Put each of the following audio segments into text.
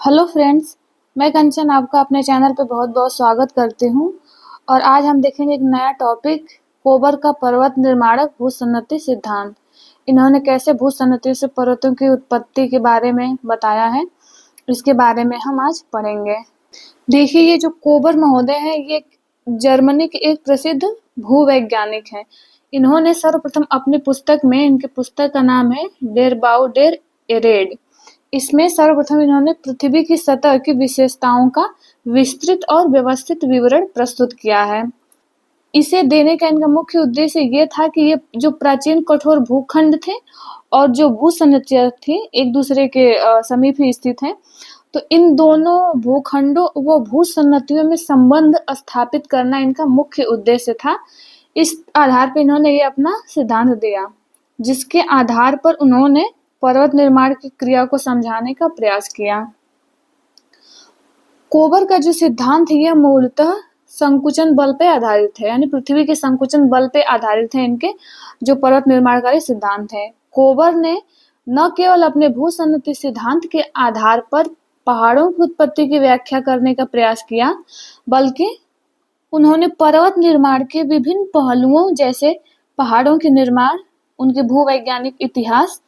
Hello friends, मैं कंचन आपका अपने चैनल पे बहुत बहुत स्वागत करती हूँ। और आज हम देखेंगे एक नया टॉपिक, कोबर का पर्वत निर्माणक भूसन्नति सिद्धांत। इन्होंने कैसे भूसन्नति से पर्वतों की उत्पत्ति के बारे में बताया है, इसके बारे में हम आज पढ़ेंगे। देखिए, ये जो कोबर महोदय है, ये जर्मनी के एक प्रसिद्ध भूवैज्ञानिक हैं। इन्होंने सर्वप्रथम अपनी पुस्तक में, इनके पुस्तक का नाम है डेर बाउ डेर एरेड। इसमें सर्वप्रथम इन्होंने पृथ्वी की सतह की विशेषताओं का विस्तृत और व्यवस्थित विवरण प्रस्तुत किया है। इसे देने का इनका मुख्य उद्देश्य ये था कि ये जो प्राचीन कठोर भूखंड थे और जो भूसंरचना थी एक दूसरे के समीप ही स्थित हैं, तो इन दोनों भूखंडों व भूसंरचनाओं में संबंध स्थापित करना इनका मुख्य उद्देश्य था। इस आधार पर इन्होंने ये अपना सिद्धांत दिया, जिसके आधार पर उन्होंने पर्वत निर्माण की क्रिया को समझाने का प्रयास किया। कोबर का जो सिद्धांत है यह मूलतः संकुचन बल पे आधारित है, यानी पृथ्वी के संकुचन बल पे आधारित है इनके जो पर्वत निर्माणकारी सिद्धांत है। कोबर ने न केवल अपने भूसन्नति सिद्धांत के आधार पर पहाड़ों की उत्पत्ति की व्याख्या करने का प्रयास किया, बल्कि उन्होंने पर्वत निर्माण के विभिन्न पहलुओं जैसे पहाड़ों के निर्माण, उनके भूवैज्ञानिक इतिहास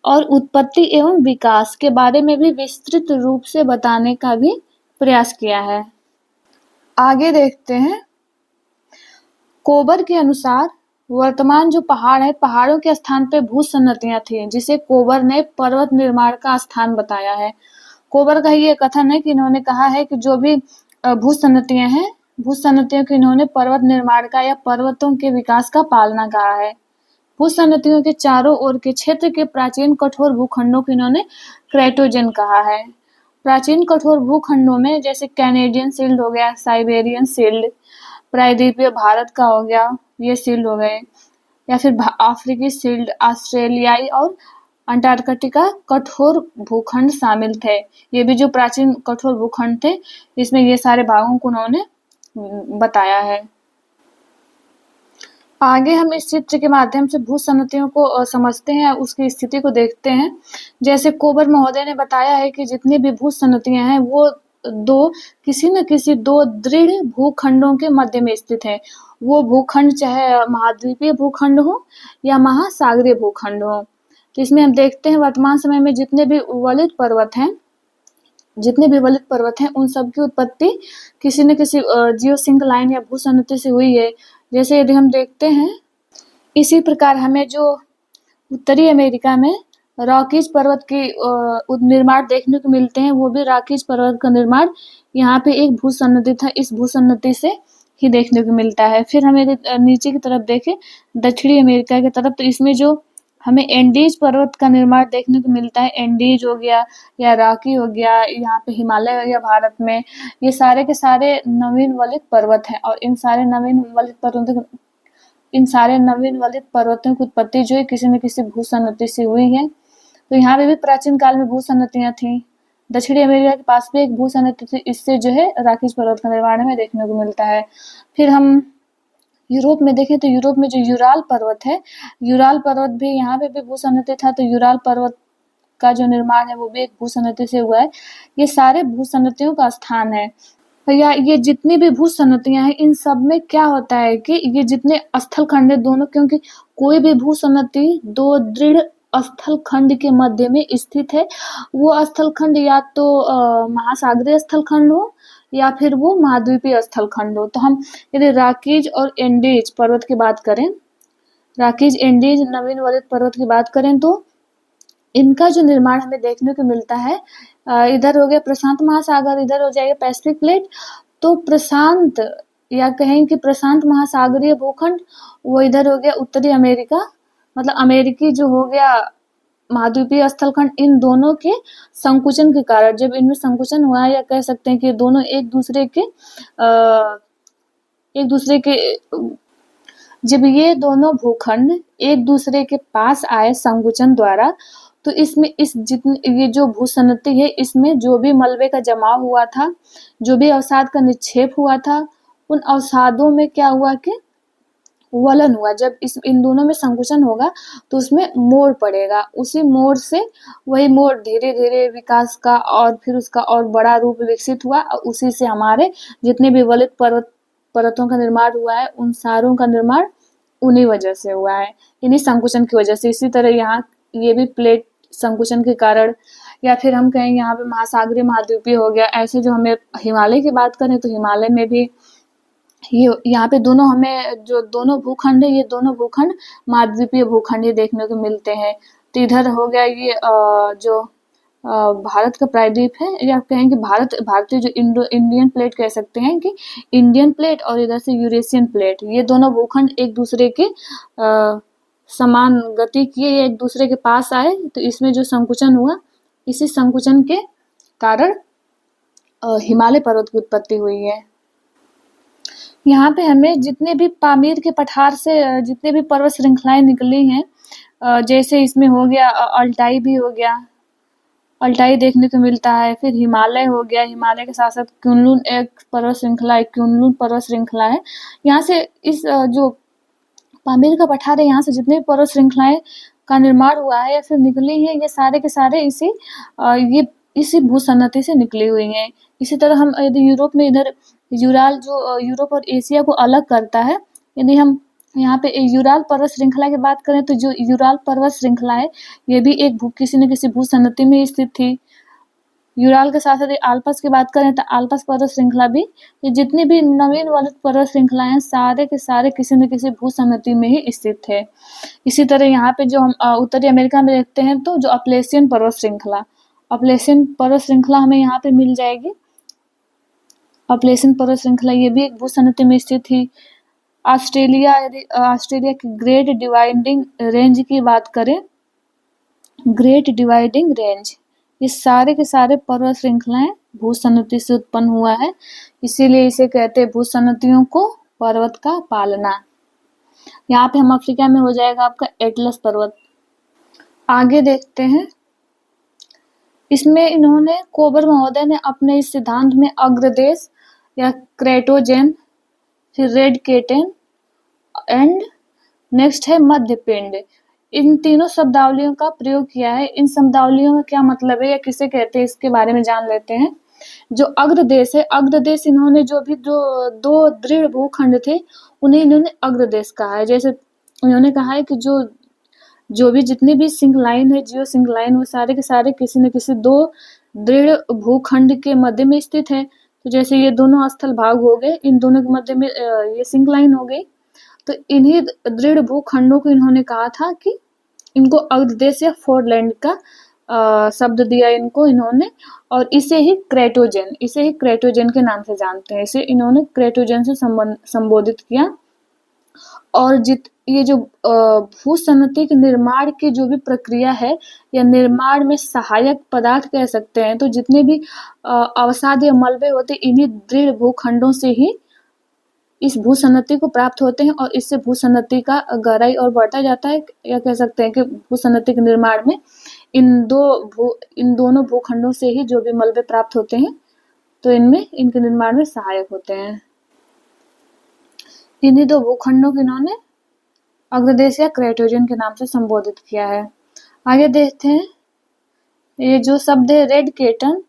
और उत्पत्ति एवं विकास के बारे में भी विस्तृत रूप से बताने का भी प्रयास किया है। आगे देखते हैं। कोबर के अनुसार वर्तमान जो पहाड़ है, पहाड़ों के स्थान पे भूसन्नतियां थी, जिसे कोबर ने पर्वत निर्माण का स्थान बताया है। कोबर का ये कथन है कि इन्होंने कहा है कि जो भी भूसन्नतियां हैं, भूसन्नतियों को इन्होंने पर्वत निर्माण का या पर्वतों के विकास का पालना कहा है। भूसन्नतियों के चारों ओर के क्षेत्र के प्राचीन कठोर भूखंडों को इन्होंने क्रेटोजन कहा है। प्राचीन कठोर भूखंडों में जैसे कैनेडियन सील्ड हो गया, साइबेरियन सील्ड, प्रायद्वीपीय भारत का हो गया, ये सील्ड हो गए, या फिर अफ्रीकी सील्ड, ऑस्ट्रेलियाई और अंटार्कटिका कठोर भूखंड शामिल थे। ये भी जो प्राचीन कठोर भूखंड थे, इसमें ये सारे भागों को उन्होंने बताया है। आगे हम इस चित्र के माध्यम से भूसन्नतियों को समझते हैं, उसकी स्थिति को देखते हैं। जैसे कोबर महोदय ने बताया है कि जितनी भी भूसन्नतियां हैं वो किसी न किसी दो दृढ़ भूखंडों के मध्य में स्थित है। वो भूखंड चाहे महाद्वीपीय भूखंड हो या महासागरीय भूखंड हो। तो इसमें हम देखते हैं वर्तमान समय में जितने भी वलित पर्वत हैं उन सब की उत्पत्ति किसी न किसी जियोसिंक्लाइन या भूसन्नति से हुई है। जैसे यदि हम देखते हैं, इसी प्रकार हमें जो उत्तरी अमेरिका में रॉकीज पर्वत के निर्माण देखने को मिलते हैं, वो भी रॉकीज पर्वत का निर्माण यहाँ पे एक भूसन्नति था, इस भूसन्नति से ही देखने को मिलता है। फिर हमें नीचे की तरफ देखें, दक्षिणी अमेरिका की तरफ, तो इसमें जो हमें एंडीज पर्वत का निर्माण देखने को मिलता है, एंडीज हो गया या रॉकी हो गया, यहाँ पे हिमालय हो गया भारत में, ये सारे के सारे नवीन वलित पर्वत हैं। और इन सारे नवीन वलित पर्वतों की उत्पत्ति जो है किसी न किसी भूसन्नति से हुई है। तो यहाँ पे भी प्राचीन काल में भूसन्नतियां थी। दक्षिणी अमेरिका के पास भी एक भूसन्नति थी, इससे जो है रॉकीज पर्वत का निर्माण हमें देखने को मिलता है। फिर हम यूरोप में देखें तो यूरोप में जो यूराल पर्वत है, यूराल पर्वत भी यहाँ पे भी भूसन्नति था, तो यूराल पर्वत का जो निर्माण है वो भी एक भूसन्नति से हुआ है। ये सारे भूसन्नतियों का स्थान है। या ये जितनी भी भूसन्नतियां हैं, इन सब में क्या होता है कि ये जितने स्थल खंड है दोनों, क्योंकि कोई भी भूसन्नति दो दृढ़ स्थल खंड के मध्य में स्थित है। वो स्थल खंड या तो महासागरीय स्थल खंड हो या फिर वो महाद्वीपीय स्थल खंड हो। तो हम यदि रॉकीज और एंडीज पर्वत की बात करें, रॉकीज एंडीज नवीन वलित पर्वत की बात करें, तो इनका जो निर्माण हमें देखने को मिलता है, इधर हो गया प्रशांत महासागर, इधर हो जाएगा पैसिफिक प्लेट। तो प्रशांत या कहें कि प्रशांत महासागरीय भूखंड, वो इधर हो गया उत्तरी अमेरिका, मतलब अमेरिकी जो हो गया महाद्वीपीय स्थलखंड। इन दोनों के संकुचन के कारण, जब इनमें संकुचन हुआ, या कह सकते हैं कि दोनों एक दूसरे के जब ये दोनों भूखंड एक दूसरे के पास आए संकुचन द्वारा, तो इसमें ये जो भूसन्नति है, इसमें जो भी मलबे का जमाव हुआ था, जो भी अवसाद का निक्षेप हुआ था, उन अवसादों में क्या हुआ कि वलन हुआ, जब इन दोनों में संकुचन होगा तो उसमें मोड़ पड़ेगा, उसी मोड़ से वही मोड़ धीरे धीरे विकास का और फिर उसका और बड़ा रूप विकसित हुआ और उसी से हमारे जितने भी वलित परतों का निर्माण हुआ है उन सारों का निर्माण उन्हीं वजह से हुआ है, इन्हीं संकुचन की वजह से। इसी तरह यहाँ ये भी प्लेट संकुचन के कारण, या फिर हम कहें यहाँ पे महासागरीय महाद्वीपीय हो गया। ऐसे जो हमें हिमालय की बात करें तो हिमालय में भी ये यहाँ पे दोनों हमें जो दोनों भूखंड है ये दोनों भूखंड महाद्वीपीय भूखंड ही देखने को मिलते हैं। तो इधर हो गया ये जो भारत का प्रायद्वीप है, या कहें कि भारतीय जो इंडियन प्लेट कह सकते हैं कि इंडियन प्लेट, और इधर से यूरेशियन प्लेट, ये दोनों भूखंड एक दूसरे के समान गति किए, ये एक दूसरे के पास आए तो इसमें जो संकुचन हुआ, इसी संकुचन के कारण हिमालय पर्वत की उत्पत्ति हुई है। यहाँ पे हमें जितने भी पामीर के पठार से जितने भी पर्वत श्रृंखलाएं निकली हैं, जैसे इसमें हो गया अल्टाई भी हो गया, अल्टाई देखने को मिलता है, फिर हिमालय हो गया, हिमालय के साथ साथ कुनलुन एक पर्वत श्रृंखला है, कुनलुन पर्वत श्रृंखला है। यहाँ से इस जो पामीर का पठार है यहाँ से जितने भी पर्वत श्रृंखलाएं का निर्माण हुआ है या फिर निकली है, ये सारे के सारे इसी भूसन्नति से निकली हुई हैं। इसी तरह हम यदि यूरोप में इधर यूराल जो यूरोप और एशिया को अलग करता है, यदि हम यहाँ पे यूराल पर्वत श्रृंखला की बात करें तो जो यूराल पर्वत श्रृंखला है ये भी एक किसी न किसी भूसन्नति में स्थित थी। यूराल के साथ यदि आल्पस की बात करें तो आल्पस पर्वत श्रृंखला भी, ये जितनी भी नवीन वलित पर्वत श्रृंखलाएं हैं सारे के सारे किसी न किसी भूसन्नति में ही स्थित थे। इसी तरह यहाँ पे जो हम उत्तरी अमेरिका में देखते हैं तो जो अपलेशियन पर्वत श्रृंखला, अपलेशियन पर्वत श्रृंखला हमें यहाँ पे मिल जाएगी। अपलेशियन पर्वत श्रृंखला ये भी एक भूसन्नति में स्थित थी। ऑस्ट्रेलिया, यदि ऑस्ट्रेलिया की ग्रेट डिवाइडिंग रेंज की बात करें, ग्रेट डिवाइडिंग रेंज, ये सारे के सारे पर्वत श्रृंखलाएं भूसन्नति से उत्पन्न हुआ है, इसीलिए इसे कहते हैं भूसन्नतियों को पर्वत का पालना। यहाँ पे हम अफ्रीका में हो जाएगा आपका एटलस पर्वत। आगे देखते हैं, इसमें इन्होंने कोबर महोदय ने अपने इस सिद्धांत में अग्रदेश या क्रेटोजेन, फिर रेड केटन एंड नेक्स्ट है मध्य पिंड, इन तीनों शब्दावलियों का प्रयोग किया है। इन शब्दावलियों का क्या मतलब है या किसे कहते हैं इसके बारे में जान लेते हैं। जो अग्रदेश है, अग्रदेश इन्होंने जो भी दो दृढ़ भूखंड थे उन्हें इन्होंने अग्रदेश कहा है। जैसे उन्होंने कहा है कि जो भी जितनी भी सिंक्लाइन है, जियो सिंक्लाइन, वो सारे के सारे किसी न किसी दो दृढ़ भूखंड के मध्य में स्थित है। तो जैसे ये दोनों स्थल भाग हो गए, इन दोनों के मध्य में ये सिंक्लाइन हो गई, तो इन्हीं दृढ़ भूखंडों को इन्होंने कहा था कि इनको अग्रदेश या फोरलैंड का शब्द दिया इनको इन्होंने, और इसे ही क्रेटोजेन के नाम से जानते हैं। इसे इन्होंने क्रेटोजेन से संबोधित किया। और ये जो भूसन्नति के निर्माण की जो भी प्रक्रिया है या निर्माण में सहायक पदार्थ कह सकते हैं, तो जितने भी अवसाद या मलबे होते इन्हीं दृढ़ भूखंडों से ही इस भूसन्नति को प्राप्त होते हैं, और इससे भूसन्नति का गहराई और बढ़ता जाता है। या कह सकते हैं कि भूसन्नति के निर्माण में इन दोनों भूखंडों से ही जो भी मलबे प्राप्त होते हैं तो इनके निर्माण में सहायक होते हैं। इन्हीं दो भूखंडों को इन्होंने अग्रदेश या क्रेटोजेन के नाम से संबोधित किया है। आगे देखते हैं, ये जो शब्द है रेड केटन,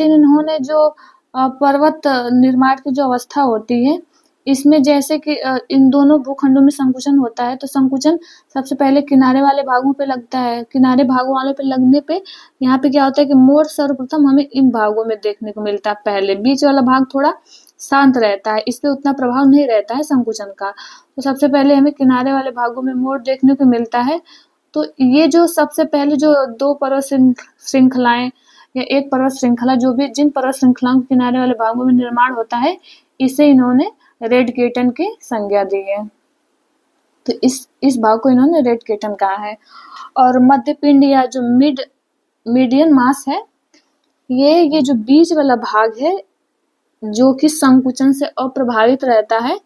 इन्होंने जो पर्वत निर्माण की जो अवस्था होती है, इसमें जैसे कि इन दोनों भूखंडों में संकुचन होता है, तो संकुचन सबसे पहले किनारे वाले भागों पे लगता है। किनारे भागों वाले पे लगने पे यहाँ पे क्या होता है कि मोड़ सर्वप्रथम हमें इन भागों में देखने को मिलता है। पहले बीच वाला भाग थोड़ा शांत रहता है, इस पे उतना प्रभाव नहीं रहता है संकुचन का। तो सबसे पहले हमें किनारे वाले भागों में मोड़ देखने को मिलता है। तो ये जो सबसे पहले जो दो पर्वत श्रृंखलाएं या एक पर्वत श्रृंखला, जो भी जिन पर्वत श्रृंखलाओं के किनारे वाले भागों में निर्माण होता है, इसे इन्होंने रेड केटन की संज्ञा दी है। तो इस भाग को इन्होंने रेड केटन कहा है। और मध्य पिंड या जो मीडियन मास है, ये जो बीच वाला भाग है जो कि संकुचन से अप्रभावित रहता है,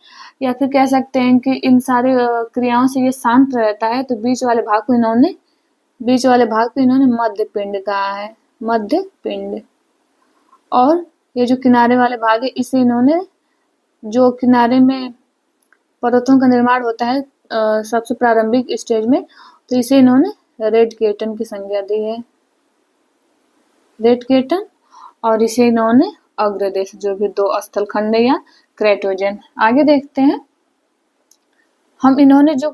या फिर कह सकते हैं कि इन सारी क्रियाओं से ये शांत रहता है, तो बीच वाले भाग को इन्होंने मध्य पिंड कहा है, मध्य पिंड। और ये जो किनारे वाले भाग है, इसे इन्होंने जो किनारे में पर्वतों का निर्माण होता है सबसे प्रारंभिक स्टेज में, तो इसे इन्होंने रेड केटन की संज्ञा दी है, रेड केटन, और इसे इन्होंने अग्रदेश, जो भी 2 स्थलखंड या क्रेटोजन। आगे देखते हैं हम, इन्होंने जो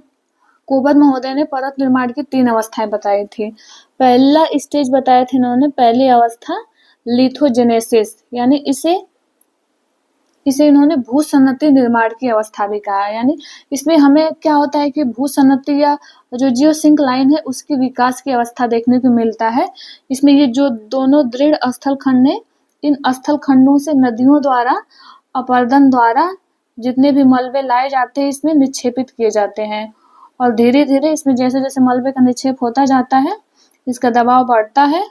कुबर महोदय ने पर्वत निर्माण की 3 अवस्थाएं बताई थी। पहला स्टेज बताया था इन्होंने, पहली अवस्था लिथोजेनेसिस, यानी इसे इन्होंने भूसन्नति निर्माण की अवस्था भी कहा है। यानी इसमें हमें क्या होता है कि भूसन्नति या जो जियोसिंक्लाइन है उसकी विकास की अवस्था देखने को मिलता है। इसमें ये जो दोनों दृढ़ स्थलखंड है, इन स्थलखंडों से नदियों द्वारा, अपरदन द्वारा जितने भी मलबे लाए जाते हैं इसमें निक्षेपित किए जाते हैं, और धीरे धीरे इसमें जैसे जैसे मलबे का निक्षेप होता जाता है इसका दबाव बढ़ता है,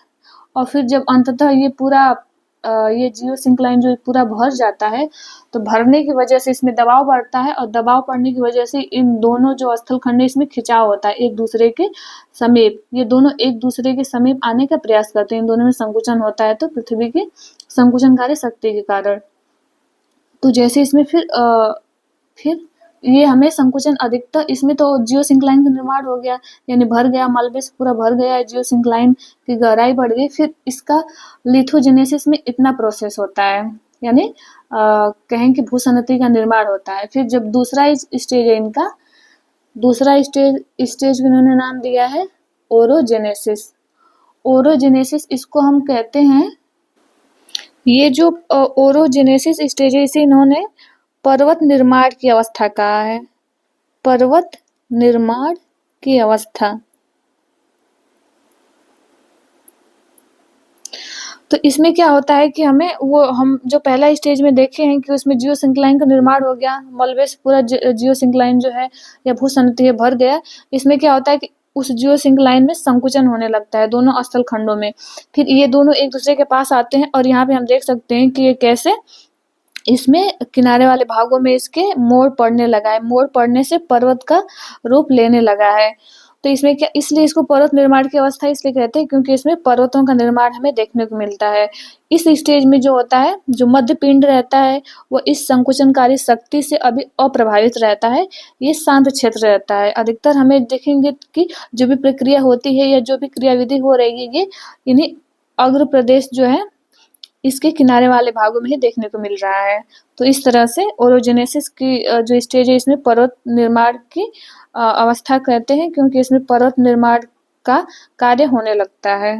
और फिर जब अंततः ये पूरा ये जियोसिंक्लाइन जो पूरा भर जाता है, तो भरने की वजह से इसमें दबाव बढ़ता है, और दबाव पड़ने की वजह से इन दोनों जो स्थलखंड है इसमें खिंचाव होता है एक दूसरे के समीप। ये दोनों एक दूसरे के समीप आने का प्रयास करते हैं, इन दोनों में संकुचन होता है, तो पृथ्वी की संकुचनकारी शक्ति के कारण। तो जैसे इसमें फिर ये हमें संकुचन अधिकतर, इसमें तो जियोसिंक्लाइन का निर्माण हो गया, यानी भर गया, मलबे से पूरा भर गया, जियोसिंक्लाइन की गहराई बढ़ गई, फिर इसका लिथोजेनेसिस में इतना प्रोसेस होता है, यानी कहें कि भूसन्नति का निर्माण होता है। फिर जब दूसरा स्टेज है इनका, दूसरा स्टेज को इन्होंने नाम दिया है ओरोजेनेसिस। ओरोजेनेसिस इसको हम कहते हैं, ये जो ओरोजेनेसिस स्टेज है इसे इन्होंने पर्वत निर्माण की अवस्था कहा है, पर्वत निर्माण की अवस्था। तो इसमें क्या होता है कि हम जो पहला स्टेज में देखे हैं कि उसमें जियोसिंक्लाइन का निर्माण हो गया, मलबे से पूरा जियोसिंक्लाइन जो है या भूसन्नति भर गया। इसमें क्या होता है कि उस जियोसिंक्लाइन में संकुचन होने लगता है दोनों स्थलखंडों में, फिर ये दोनों एक दूसरे के पास आते हैं, और यहाँ पे हम देख सकते हैं कि ये कैसे इसमें किनारे वाले भागों में इसके मोड़ पड़ने लगा है, मोड़ पड़ने से पर्वत का रूप लेने लगा है। तो इसमें क्या, इसलिए इसको पर्वत निर्माण की अवस्था इसलिए कहते हैं क्योंकि इसमें पर्वतों का निर्माण हमें देखने को मिलता है। इस स्टेज में जो होता है, जो मध्य पिंड रहता है वो इस संकुचनकारी शक्ति से अभी अप्रभावित रहता है, ये शांत क्षेत्र रहता है। अधिकतर हमें देखेंगे कि जो भी प्रक्रिया होती है या जो भी क्रियाविधि हो रही है, ये इन्हीं अग्र प्रदेश जो है इसके किनारे वाले भागों में ही देखने को मिल रहा है। तो इस तरह से ओरोजेनेसिस की जो स्टेज है इसमें पर्वत निर्माण की अवस्था कहते हैं, क्योंकि इसमें पर्वत निर्माण का कार्य होने लगता है।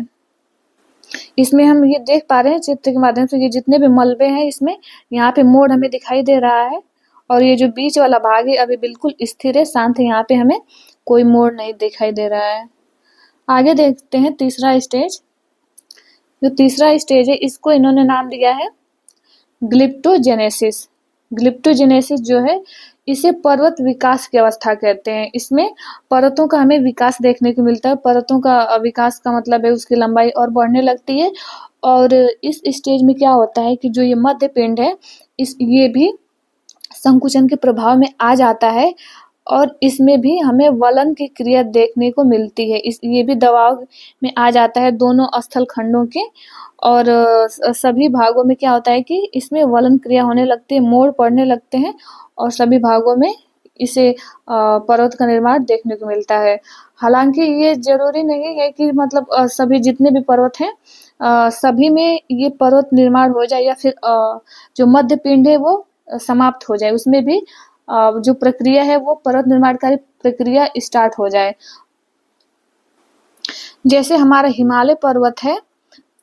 इसमें हम ये देख पा रहे हैं चित्र के माध्यम से, ये जितने भी मलबे हैं इसमें यहाँ पे मोड़ हमें दिखाई दे रहा है, और ये जो बीच वाला भाग है अभी बिल्कुल स्थिर है, शांत है, यहाँ पे हमें कोई मोड़ नहीं दिखाई दे रहा है। आगे देखते हैं तीसरा स्टेज। जो तीसरा स्टेज है इसको इन्होंने नाम दिया है ग्लिप्टोजेनेसिस। ग्लिप्टोजेनेसिस जो है इसे पर्वत विकास की अवस्था कहते हैं। इसमें पर्वतों का हमें विकास देखने को मिलता है। पर्वतों का विकास का मतलब है उसकी लंबाई और बढ़ने लगती है, और इस स्टेज में क्या होता है कि जो ये मध्य पिंड है ये भी संकुचन के प्रभाव में आ जाता है, और इसमें भी हमें वलन की क्रिया देखने को मिलती है। ये भी दबाव में आ जाता है दोनों स्थल खंडों के, और सभी भागों में क्या होता है कि इसमें वलन क्रिया होने लगती है, मोड़ पड़ने लगते हैं, और सभी भागों में इसे पर्वत का निर्माण देखने को मिलता है। हालांकि ये जरूरी नहीं है कि मतलब सभी जितने भी पर्वत हैं सभी में ये पर्वत निर्माण हो जाए, या फिर जो मध्य पिंड है वो समाप्त हो जाए, उसमें भी जो प्रक्रिया है वो पर्वत निर्माणकारी प्रक्रिया स्टार्ट हो जाए। जैसे हमारा हिमालय पर्वत है,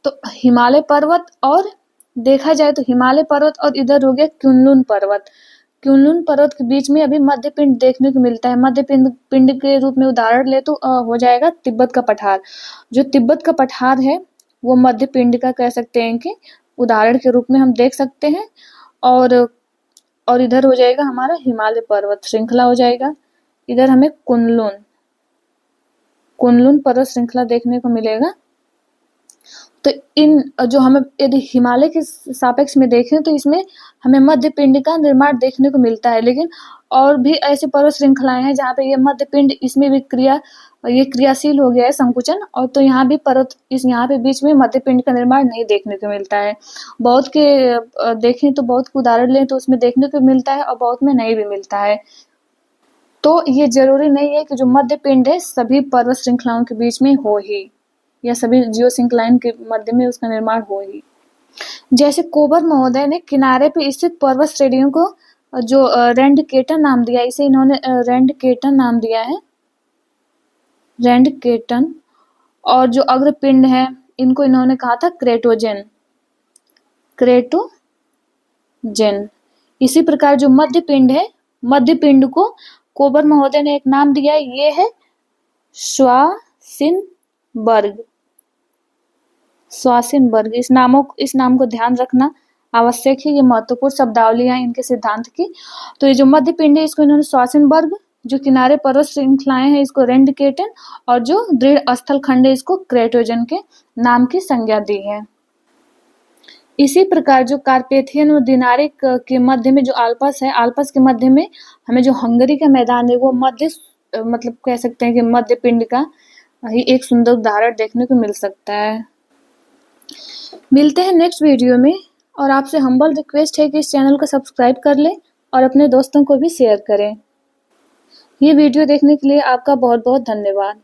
तो हिमालय पर्वत और देखा जाए तो हिमालय पर्वत और इधर हो गया कुनलुन पर्वत। कुनलुन पर्वत के बीच में अभी मध्य पिंड देखने को मिलता है। मध्य पिंड के रूप में उदाहरण ले तो हो जाएगा तिब्बत का पठार। जो तिब्बत का पठार है वो मध्य पिंड का कह सकते हैं कि उदाहरण के रूप में हम देख सकते हैं, और इधर हो जाएगा हमारा हिमालय पर्वत श्रृंखला हो जाएगा। इधर हमें कुनलुन पर्वत श्रृंखला देखने को मिलेगा। तो इन जो हमें यदि हिमालय के सापेक्ष में देखें तो इसमें हमें मध्य पिंड का निर्माण देखने को मिलता है, लेकिन और भी ऐसे पर्वत श्रृंखलाएं हैं जहाँ पे ये मध्य पिंड इसमें भी ये क्रियाशील हो गया है संकुचन, और तो यहाँ भी यहाँ पे बीच में मध्य पिंड का निर्माण नहीं देखने को मिलता है। बहुत के देखें तो बहुत को उदाहरण लें तो उसमें देखने को मिलता है और बहुत में नहीं भी मिलता है। तो ये जरूरी नहीं है कि जो मध्य पिंड है सभी पर्वत श्रृंखलाओं के बीच में हो ही, या सभी जियोसिंक्लाइन के मध्य में उसका निर्माण हो ही। जैसे कोबर महोदय ने किनारे पे स्थित पर्वत श्रेणियों को जो रेंडकेटन नाम दिया, इसे इन्होंने रेंडकेटन नाम दिया है, रेंडकेटन। और जो अग्रपिंड है इनको इन्होंने कहा था क्रेटोजेन, क्रेटोजेन। इसी प्रकार जो मध्य पिंड है, मध्य पिंड को कोबर महोदय ने एक नाम दिया है, ये है श्वासिनबर्ग, श्वासिनबर्ग। इस नाम को ध्यान रखना आवश्यक है, ये महत्वपूर्ण शब्दावलियां हैं इनके सिद्धांत की। तो ये जो मध्य पिंड है इसको इन्होंने श्वासिनबर्ग, जो किनारे पर्वत श्रृंखलाएं हैं इसको रेंडकेटन, और जो दृढ़ स्थल खंड है इसको क्रेटोजन के नाम की संज्ञा दी है। इसी प्रकार जो कार्पेथियन और दिनारिक के मध्य में जो आल्पस है, आल्पस के मध्य में हमें जो हंगरी का मैदान है वो मध्य मतलब कह सकते हैं कि मध्य पिंड का ही एक सुंदर उदाहरण देखने को मिल सकता है। मिलते हैं नेक्स्ट वीडियो में, और आपसे हम्बल रिक्वेस्ट है कि इस चैनल को सब्सक्राइब कर लें और अपने दोस्तों को भी शेयर करें। ये वीडियो देखने के लिए आपका बहुत बहुत धन्यवाद।